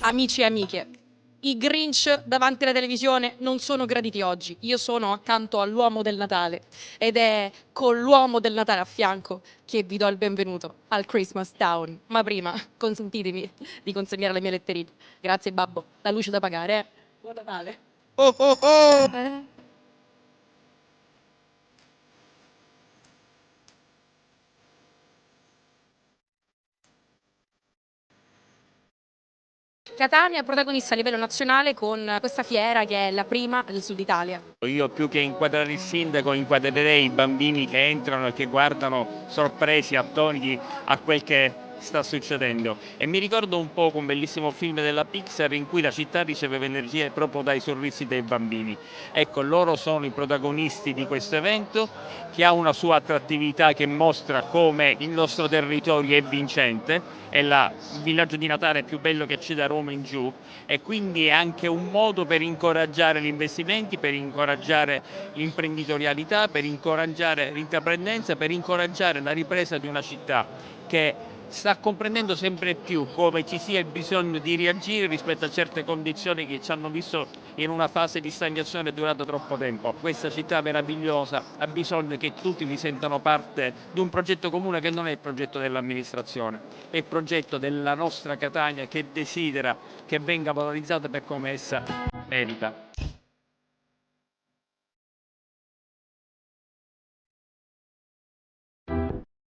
Amici e amiche, i Grinch davanti alla televisione non sono graditi oggi. Io sono accanto all'uomo del Natale ed è con l'uomo del Natale a fianco che vi do il benvenuto al Christmas Town. Ma prima consentitemi di consegnare le mie letterine. Grazie babbo, la luce da pagare, eh. Buon Natale. Oh oh oh! Catania è protagonista a livello nazionale con questa fiera che è la prima del Sud Italia. Io più che inquadrare il sindaco inquadrerei i bambini che entrano e che guardano sorpresi, attoniti a quel che sta succedendo. E mi ricordo un po' un bellissimo film della Pixar in cui la città riceveva energie proprio dai sorrisi dei bambini. Ecco, loro sono i protagonisti di questo evento che ha una sua attrattività che mostra come il nostro territorio è vincente, è il villaggio di Natale più bello che c'è da Roma in giù e quindi è anche un modo per incoraggiare gli investimenti, per incoraggiare l'imprenditorialità, per incoraggiare l'intraprendenza, per incoraggiare la ripresa di una città che sta comprendendo sempre più come ci sia il bisogno di reagire rispetto a certe condizioni che ci hanno visto in una fase di stagnazione durata troppo tempo. Questa città meravigliosa ha bisogno che tutti vi sentano parte di un progetto comune che non è il progetto dell'amministrazione, è il progetto della nostra Catania che desidera che venga valorizzata per come essa merita.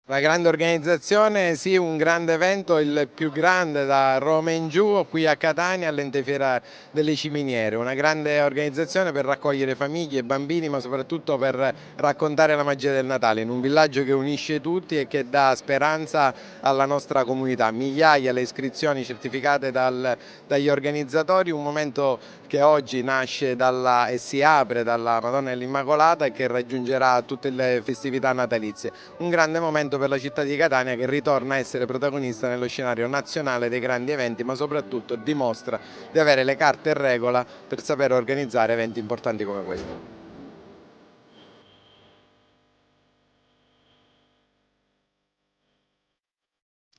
Una grande organizzazione, sì, un grande evento, il più grande da Roma in giù, qui a Catania all'Antefiera delle Ciminiere. Una grande organizzazione per raccogliere famiglie e bambini, ma soprattutto per raccontare la magia del Natale, in un villaggio che unisce tutti e che dà speranza alla nostra comunità. Migliaia le iscrizioni certificate dagli organizzatori, un momento che oggi nasce e si apre dalla Madonna dell'Immacolata e che raggiungerà tutte le festività natalizie. Un grande momento per la città di Catania che ritorna a essere protagonista nello scenario nazionale dei grandi eventi, ma soprattutto dimostra di avere le carte in regola per saper organizzare eventi importanti come questo.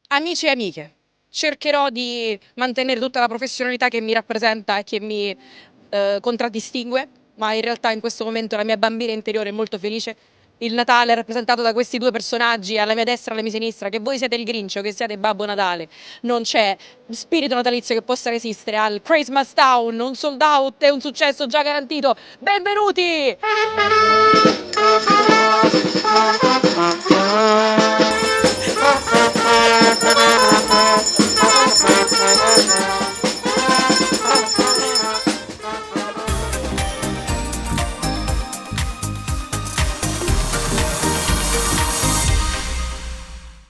Amici e amiche, cercherò di mantenere tutta la professionalità che mi rappresenta e che mi contraddistingue, ma in realtà in questo momento la mia bambina interiore è molto felice. Il Natale è rappresentato da questi due personaggi, alla mia destra e alla mia sinistra, che voi siete il Grinch o che siate Babbo Natale. Non c'è spirito natalizio che possa resistere al Christmas Town, un sold out e un successo già garantito. Benvenuti!